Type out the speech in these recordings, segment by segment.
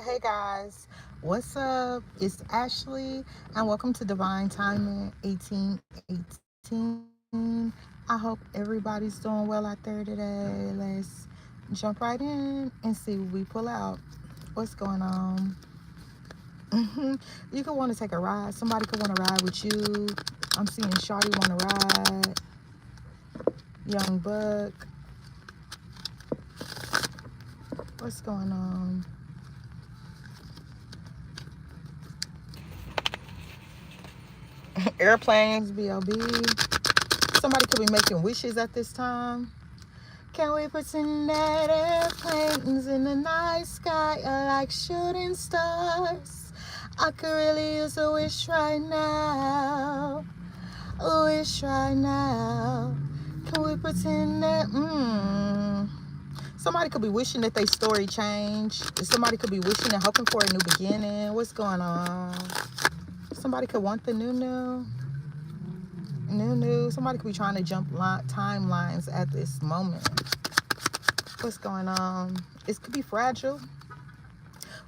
Hey guys, what's up? It's Ashley, and welcome to Divine Timing 1818. I hope everybody's doing well out there today. Let's jump right in and see what we pull out. What's going on? You could want to take a ride. Somebody could want to ride with you. I'm seeing Shawty want to ride. Young Buck. What's going on? Airplanes, BLB. Somebody could be making wishes at this time. Can we pretend that airplanes in the night sky are like shooting stars? I could really use a wish right now. A wish right now. Can we pretend that? Somebody could be wishing that their story changed. Somebody could be wishing and hoping for a new beginning. What's going on? Somebody could want the new. Somebody could be trying to jump timelines at this moment. What's going on? It could be fragile.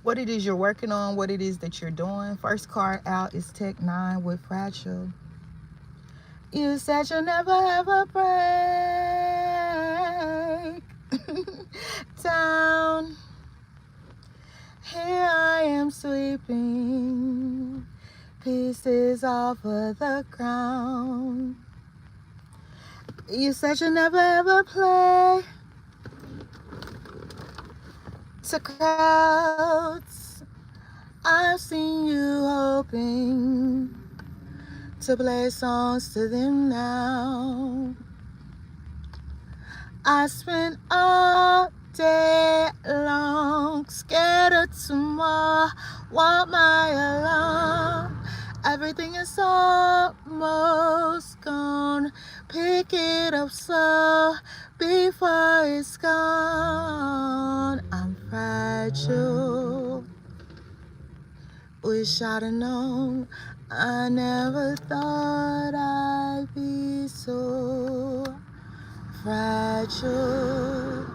What it is you're working on, what it is that you're doing. First card out is Tech 9 with fragile. You said you'll never ever break down. Here I am sweeping pieces off of the ground. You said you'll never ever play to crowds. I've seen you hoping to play songs to them now. I spent all day long scared of tomorrow, want my alarm. Everything is almost gone. Pick it up slow before it's gone. I'm fragile. Wish I'd have known. I never thought I'd be so fragile.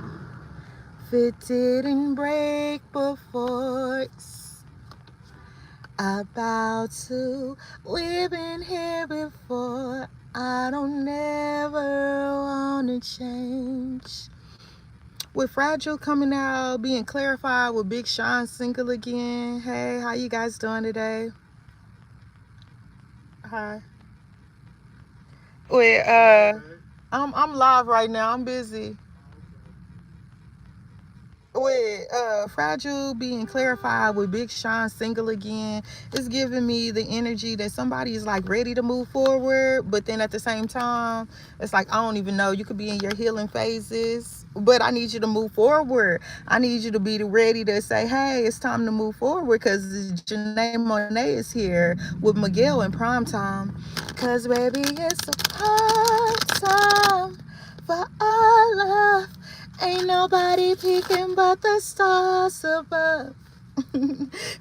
If it didn't break before it's about to. We've been here before. I don't ever wanna change. With fragile coming out, being clarified with Big Sean single again. Hey, how you guys doing today? Hi. Wait, I'm live right now. I'm busy. With fragile being clarified with Big Sean single again, it's giving me the energy that somebody is like ready to move forward, but then at the same time it's like, I don't even know, you could be in your healing phases, but I need you to move forward. I need you to be ready to say, hey, it's time to move forward, because Janae Monet is here with Miguel in prime time. Because baby, it's a prime time for our love. Ain't nobody peeking but the stars above.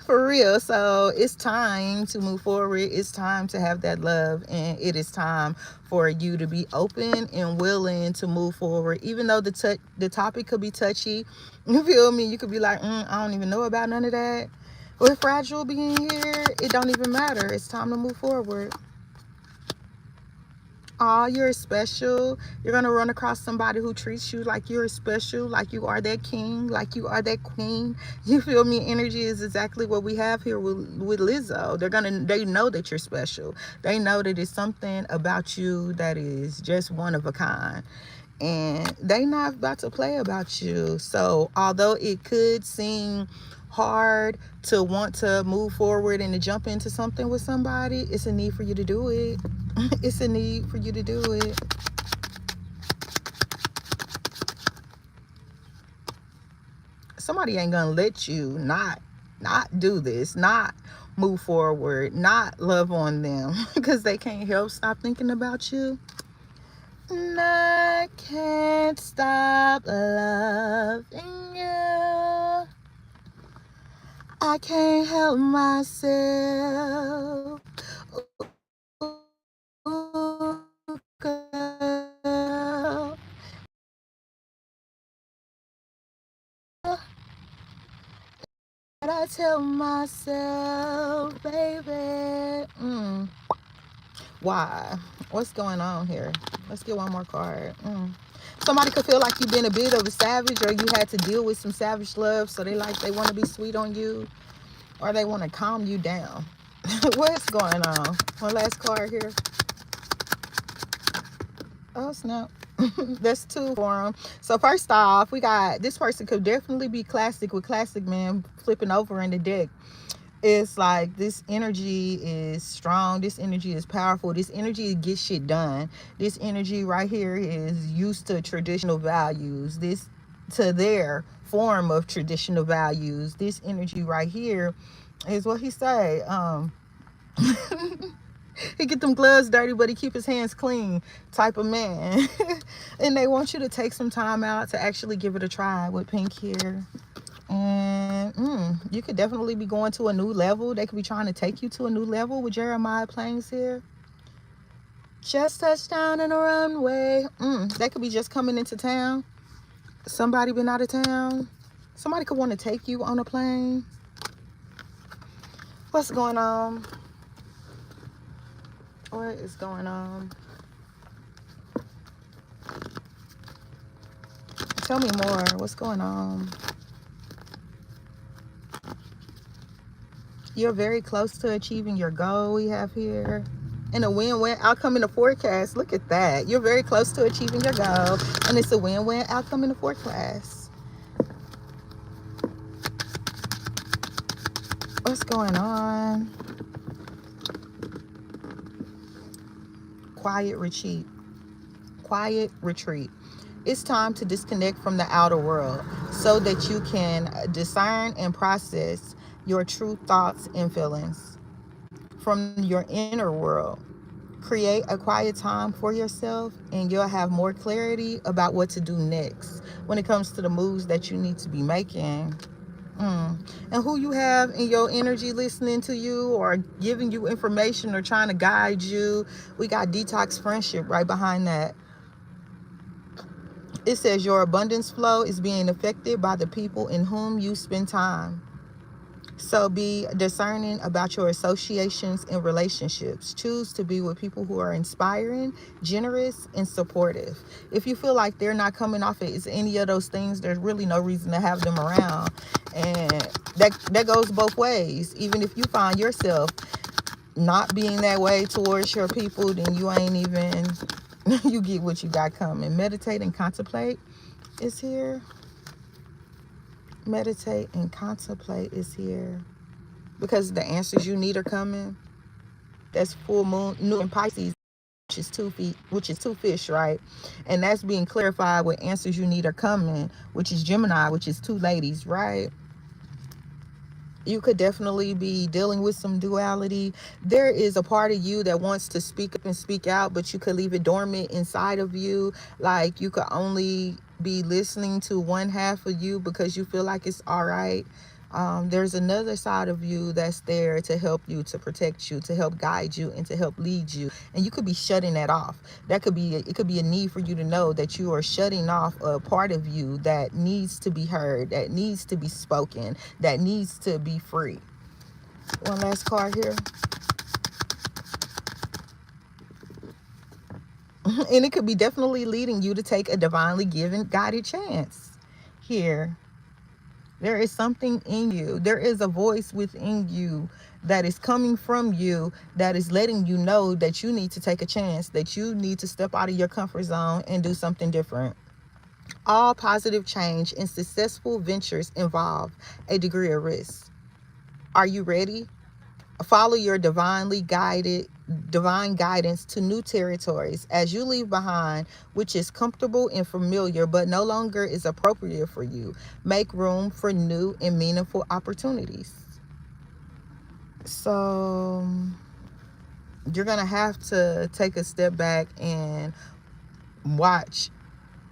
For real. So it's time to move forward. It's time to have that love. And it is time for you to be open and willing to move forward. Even though the topic could be touchy. You feel me? You could be like, I don't even know about none of that. With fragile being here, it don't even matter. It's time to move forward. Oh, you're special. You're going to run across somebody who treats you like you're special, like you are that king, like you are that queen. You feel me? Energy is exactly what we have here with Lizzo. They know that you're special. They know that it's something about you that is just one of a kind. And they not about to play about you. So although it could seem hard to want to move forward and to jump into something with somebody, it's a need for you to do it. It's a need for you to do it. Somebody ain't gonna let you not do this, not move forward, not love on them because they can't help stop thinking about you. And I can't stop loving you. I can't help myself. Ooh, girl. I tell myself, baby. Why? What's going on here? Let's get one more card. Somebody could feel like you've been a bit of a savage, or you had to deal with some savage love, so they want to be sweet on you, or they want to calm you down. What's going on? One last card here. Oh snap. That's two for them. So first off, we got this person could definitely be classic, with classic man flipping over in the deck. It's like this energy is strong, this energy is powerful, this energy gets shit done. This energy right here is used to traditional values, this to their form of traditional values. This energy right here is what he say, he get them gloves dirty, but he keep his hands clean type of man. And they want you to take some time out to actually give it a try with pink here. And you could definitely be going to a new level. They could be trying to take you to a new level with Jeremiah Plains here. Just touched down in a runway. They could be just coming into town. Somebody been out of town. Somebody could want to take you on a plane. What's going on? What is going on? Tell me more. What's going on? You're very close to achieving your goal we have here. And a win-win outcome in the forecast. Look at that. You're very close to achieving your goal. And it's a win-win outcome in the forecast. What's going on? Quiet retreat. Quiet retreat. It's time to disconnect from the outer world so that you can discern and process your true thoughts and feelings from your inner world. Create a quiet time for yourself, and you'll have more clarity about what to do next when it comes to the moves that you need to be making. And who you have in your energy listening to you or giving you information or trying to guide you. We got detox friendship right behind that. It says your abundance flow is being affected by the people in whom you spend time. So be discerning about your associations and relationships. Choose to be with people who are inspiring, generous, and supportive. If you feel like they're not coming off as any of those things, there's really no reason to have them around. And that goes both ways. Even if you find yourself not being that way towards your people, then you ain't even, you get what you got coming. Meditate and contemplate is here. Meditate and contemplate is here, because the answers you need are coming. That's full moon new in Pisces, which is two fish, right? And that's being clarified with answers you need are coming, which is Gemini, which is two ladies, right? You could definitely be dealing with some duality. There is a part of you that wants to speak up and speak out, but you could leave it dormant inside of you. Like you could only be listening to one half of you because you feel like it's all right. There's another side of you that's there to help you, to protect you, to help guide you, and to help lead you. And you could be shutting that off. It could be a need for you to know that you are shutting off a part of you that needs to be heard, that needs to be spoken, that needs to be free. One last card here. And it could be definitely leading you to take a divinely given, guided chance here. There is something in you. There is a voice within you that is coming from you that is letting you know that you need to take a chance, that you need to step out of your comfort zone and do something different. All positive change and successful ventures involve a degree of risk. Are you ready? Follow your divine guidance to new territories as you leave behind which is comfortable and familiar but no longer is appropriate for you. Make room for new and meaningful opportunities. So you're gonna have to take a step back and watch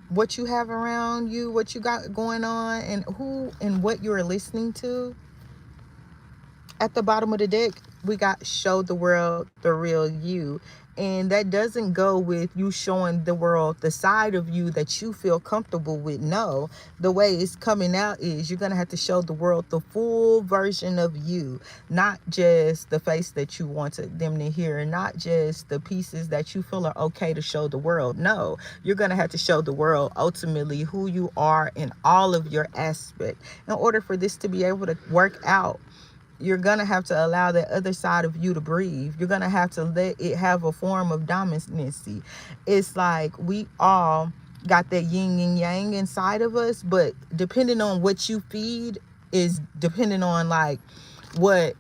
what you have around you, what you got going on, and who and what you're listening to. At the bottom of the deck, we got show the world the real you. And that doesn't go with you showing the world the side of you that you feel comfortable with. No, the way it's coming out is you're going to have to show the world the full version of you, not just the face that you wanted them to hear, and not just the pieces that you feel are okay to show the world. No, you're going to have to show the world ultimately who you are in all of your aspects. In order for this to be able to work out, you're going to have to allow that other side of you to breathe. You're going to have to let it have a form of dominancy. It's like we all got that yin and yang inside of us, but depending on what you feed is depending on like what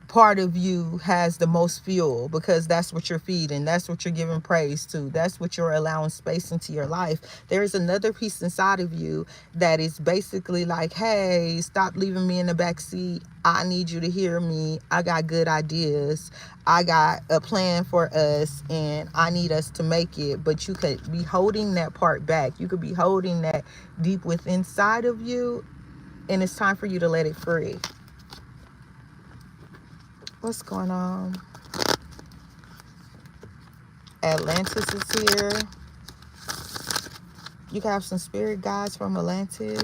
part of you has the most fuel, because that's what you're feeding, that's what you're giving praise to, that's what you're allowing space into your life. There's another piece inside of you that is basically like, hey, stop leaving me in the back seat. I need you to hear me. I got good ideas. I got a plan for us, and I need us to make it. But you could be holding that part back. You could be holding that deep within inside of you, and it's time for you to let it free. What's going on? Atlantis is here. You can have some spirit guides from Atlantis.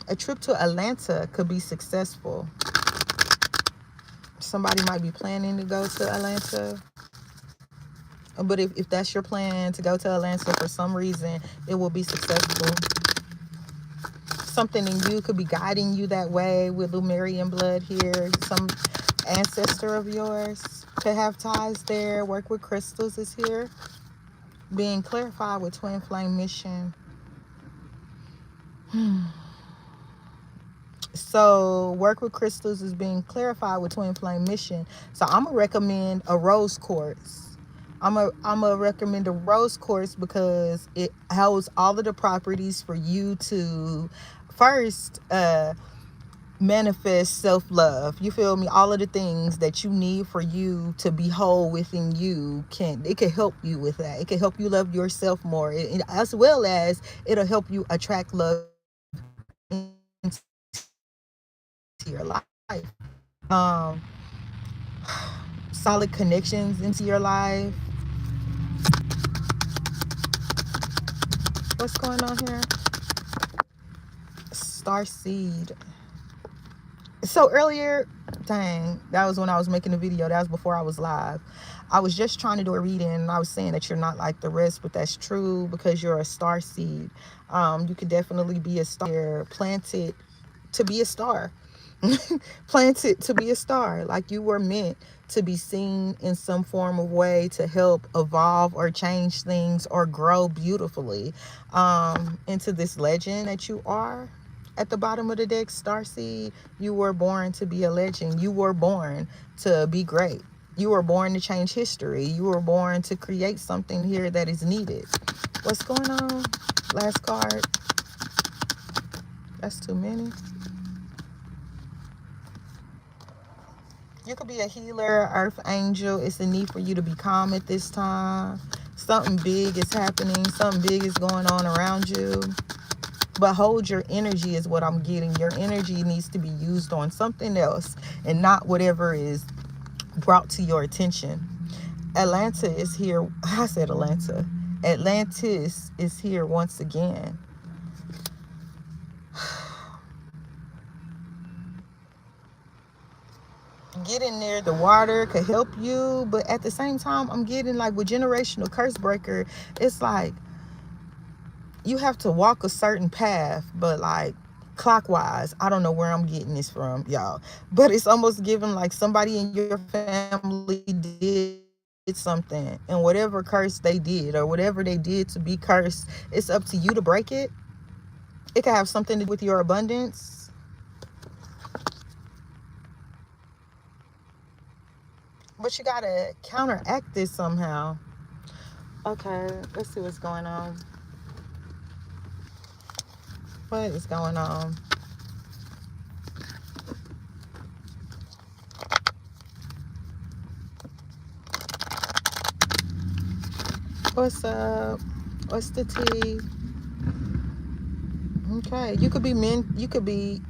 A trip to Atlanta could be successful. Somebody might be planning to go to Atlanta. But if that's your plan to go to Atlanta for some reason, it will be successful. Something in you could be guiding you that way with Lemurian blood here. Some ancestor of yours could have ties there. Work with crystals is here. Being clarified with twin flame mission. So work with crystals is being clarified with twin flame mission. So I'm gonna recommend a rose quartz. I'm gonna recommend a rose quartz because it holds all of the properties for you to first manifest self-love. You feel me? All of the things that you need for you to be whole within you, it can help you with that. It can help you love yourself more, as well as it'll help you attract love into your life. Solid connections into your life. What's going on here? Star seed. So earlier, dang, that was when I was making the video. That was before I was live. I was just trying to do a reading, and I was saying that you're not like the rest, but that's true because you're a star seed. You could definitely be a star, planted to be a star. Planted to be a star. Like you were meant to be seen in some form of way to help evolve or change things or grow beautifully into this legend that you are. At the bottom of the deck, starseed, you were born to be a legend. You were born to be great. You were born to change history. You were born to create something here that is needed. What's going on? Last card. That's too many. You could be a healer, earth angel. It's a need for you to be calm at this time. Something big is happening. Something big is going on around you. But hold your energy is what I'm getting. Your energy needs to be used on something else and not whatever is brought to your attention. Atlanta is here. I said Atlanta. Atlantis is here once again. Getting near the water could help you, but at the same time, I'm getting like with generational curse breaker, it's like you have to walk a certain path, but like clockwise. I don't know where I'm getting this from, y'all, but it's almost giving like somebody in your family did something, and whatever curse they did or whatever they did to be cursed, it's up to you to break it. It could have something to do with your abundance. But you gotta counteract this somehow. Okay, let's see what's going on. What is going on? What's up? What's the tea? Okay, you could be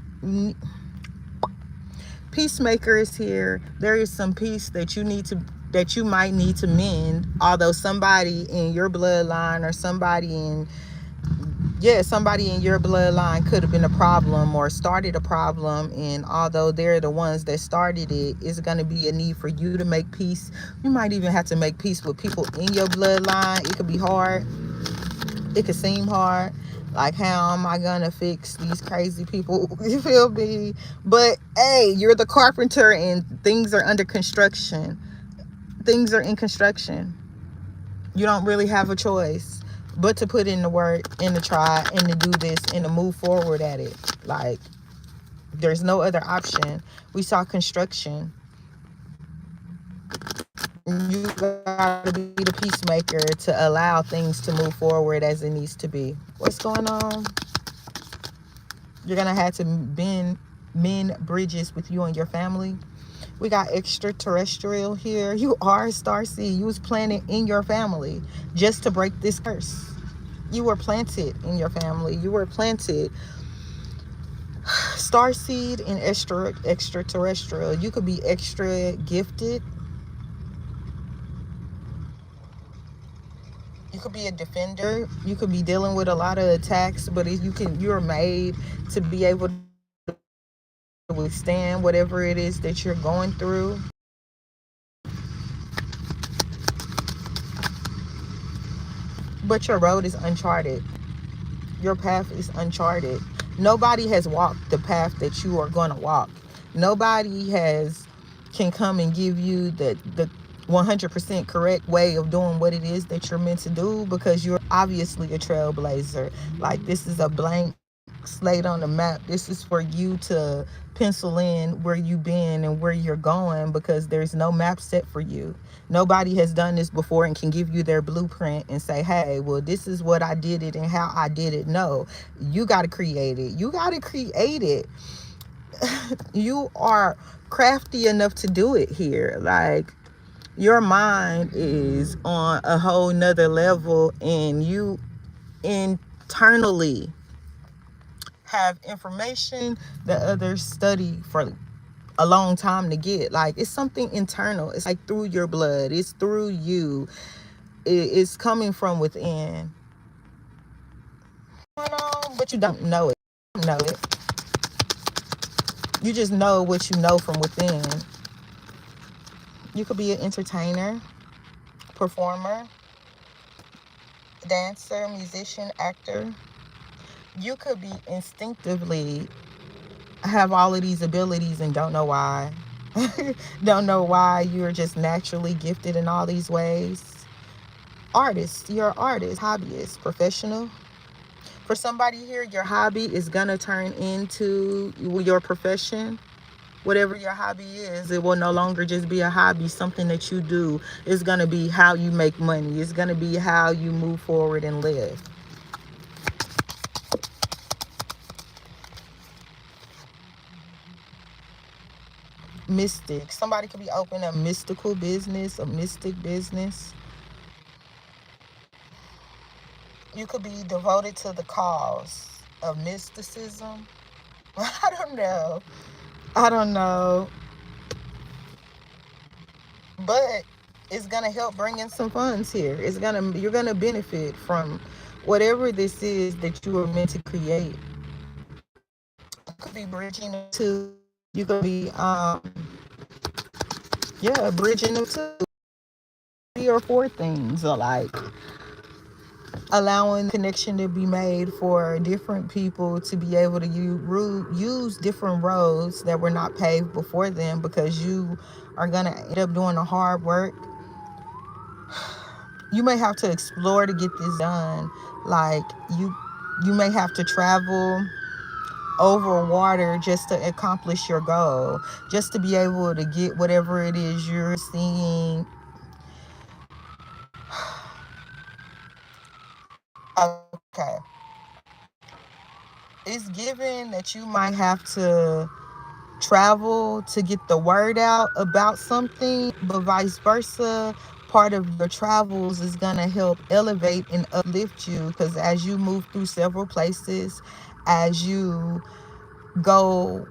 peacemaker is here. There is some peace that you need to that you might need to mend, although somebody in your bloodline or somebody in your bloodline could have been a problem or started a problem, and although they're the ones that started it, it's going to be a need for you to make peace. You might even have to make peace with people in your bloodline. It could be hard. It could seem hard, like, how am I gonna fix these crazy people? You feel me? But hey, you're the carpenter and things are under construction. Things are in construction. You don't really have a choice but to put in the work and to try and to do this and to move forward at it. Like, there's no other option. We saw construction. You gotta be the peacemaker to allow things to move forward as it needs to be. What's going on? You're gonna have to mend bridges with you and your family. We got extraterrestrial here. You are a star seed. You was planted in your family just to break this curse. You were planted in your family. You were planted. Star seed and extraterrestrial. You could be extra gifted. You could be a defender. You could be dealing with a lot of attacks, but you're made to be able to withstand whatever it is that you're going through. But your road is uncharted. Your path is uncharted. Nobody has walked the path that you are going to walk. Nobody can come and give you the 100% correct way of doing what it is that you're meant to do, because you're obviously a trailblazer. Like, this is a blank slate on the map. This is for you to pencil in where you've been and where you're going, because there's no map set for you. Nobody has done this before and can give you their blueprint and say, hey, well, this is what I did it and how I did it. No, you got to create it. You got to create it. You are crafty enough to do it here. Like, your mind is on a whole nother level, and you internally have information that others study for a long time to get. Like, it's something internal. It's like through your blood. It's through you. It's coming from within. But you don't know it. You don't know it. You just know what you know from within. You could be an entertainer, performer, dancer, musician, actor. You could be instinctively have all of these abilities and don't know why. Don't know why. You're just naturally gifted in all these ways. Artist. You're an artist, hobbyist, professional. For somebody here, your hobby is gonna turn into your profession. Whatever your hobby is, it will no longer just be a hobby, something that you do. It's gonna be how you make money. It's gonna be how you move forward and live. Mystic. Somebody could be opening a mystical business, a mystic business. You could be devoted to the cause of mysticism. I don't know. But it's gonna help bring in some funds here. You're gonna benefit from whatever this is that you are meant to create. It could be bridging them to. You could be bridging them to 3 or 4 things, or like allowing connection to be made for different people to be able to use different roads that were not paved before them, because you are going to end up doing the hard work. You may have to explore to get this done. Like, you may have to travel over water just to accomplish your goal, just to be able to get whatever it is you're seeing. Okay. It's given that you might have to travel to get the word out about something, but vice versa. Part of your travels is going to help elevate and uplift you, because as you move through several places, as you go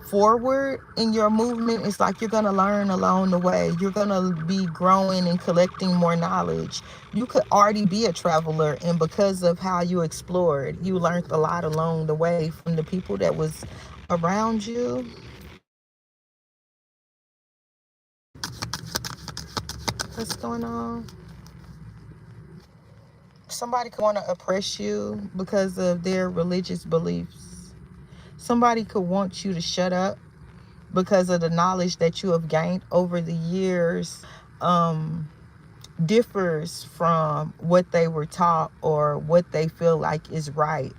forward in your movement, it's like you're going to learn along the way. You're going to be growing and collecting more knowledge. You could already be a traveler, and because of how you explored, you learned a lot along the way from the people that was around you. What's going on? Somebody could want to oppress you because of their religious beliefs. Somebody could want you to shut up because of the knowledge that you have gained over the years, differs from what they were taught or what they feel like is right.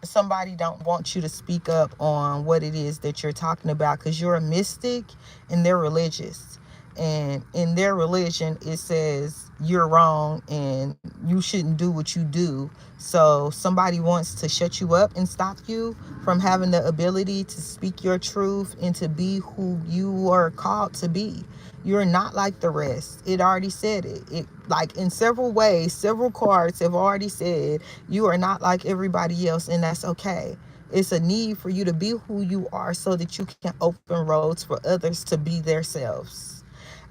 Somebody don't want you to speak up on what it is that you're talking about because you're a mystic and they're religious. And in their religion, it says you're wrong and you shouldn't do what you do. So somebody wants to shut you up and stop you from having the ability to speak your truth and to be who you are called to be. You're not like the rest. It already said it. It like in several ways, several cards have already said you are not like everybody else, and that's okay. It's a need for you to be who you are so that you can open roads for others to be themselves.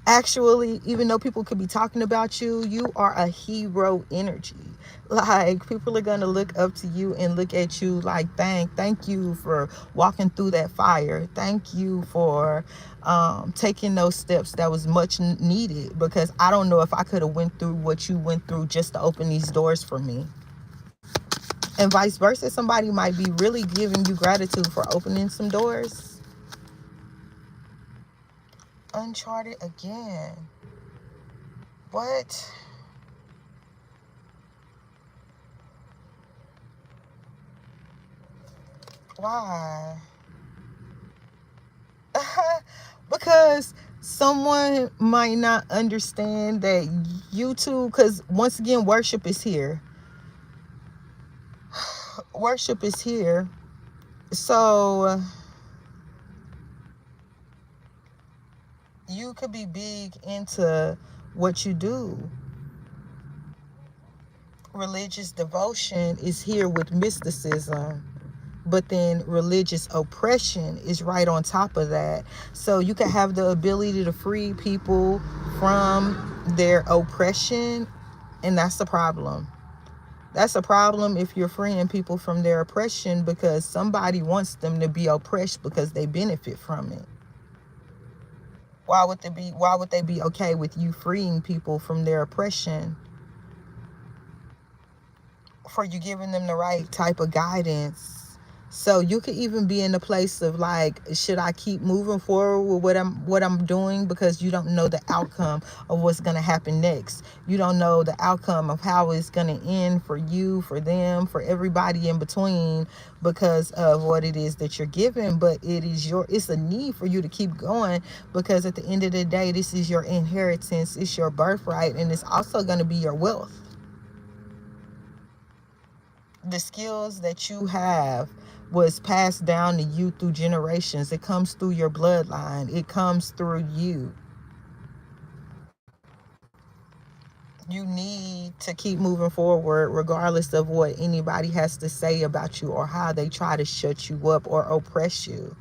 Actually, even though people could be talking about you, you are a hero energy. Like, people are gonna look up to you and look at you like, thank you for walking through that fire. Thank you for taking those steps that was much needed, because I don't know if I could have went through what you went through just to open these doors for me. And vice versa, somebody might be really giving you gratitude for opening some doors. Uncharted again. What? Why? Because someone might not understand that YouTube, because once again, worship is here. Worship is here. So you could be big into what you do. Religious devotion is here with mysticism, but then religious oppression is right on top of that. So you can have the ability to free people from their oppression, and that's the problem. That's a problem if you're freeing people from their oppression because somebody wants them to be oppressed because they benefit from it. Why would they be okay with you freeing people from their oppression? For you giving them the right type of guidance. So you could even be in a place of like, should I keep moving forward with what I'm doing, because you don't know the outcome of what's going to happen next. You don't know the outcome of how it's going to end for you, for them, for everybody in between, because of what it is that you're given. But it's a need for you to keep going, because at the end of the day, this is your inheritance, it's your birthright, and it's also going to be your wealth. The skills that you have was passed down to you through generations. It comes through your bloodline. It comes through you. You need to keep moving forward regardless of what anybody has to say about you or how they try to shut you up or oppress you.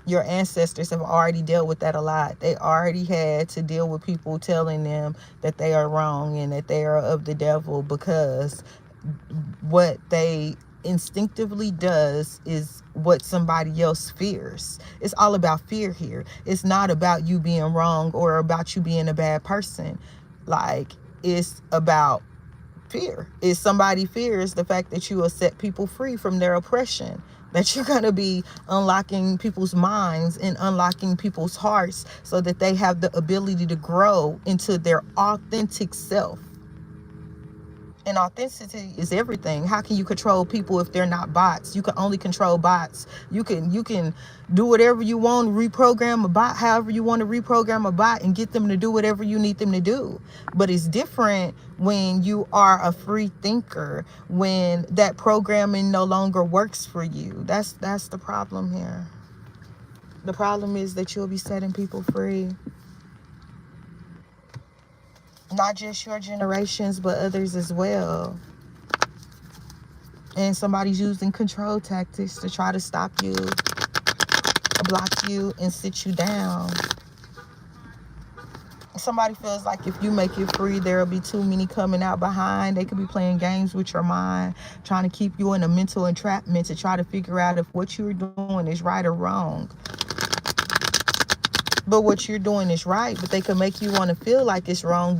Your ancestors have already dealt with that a lot. They already had to deal with people telling them that they are wrong and that they are of the devil, because what they instinctively does is what somebody else fears. It's all about fear here. It's not about you being wrong or about you being a bad person. Like, it's about fear. If somebody fears the fact that you will set people free from their oppression, that you're going to be unlocking people's minds and unlocking people's hearts so that they have the ability to grow into their authentic self. And authenticity is everything. How can you control people if they're not bots? You can only control bots. You can do whatever you want, reprogram a bot however you want to reprogram a bot and get them to do whatever you need them to do. But it's different when you are a free thinker, when that programming no longer works for you. That's the problem here. The problem is that you'll be setting people free. Not just your generations, but others as well. And somebody's using control tactics to try to stop you, block you, and sit you down. Somebody feels like if you make it free, there'll be too many coming out behind. They could be playing games with your mind, trying to keep you in a mental entrapment to try to figure out if what you're doing is right or wrong. But what you're doing is right, but they can make you want to feel like it's wrong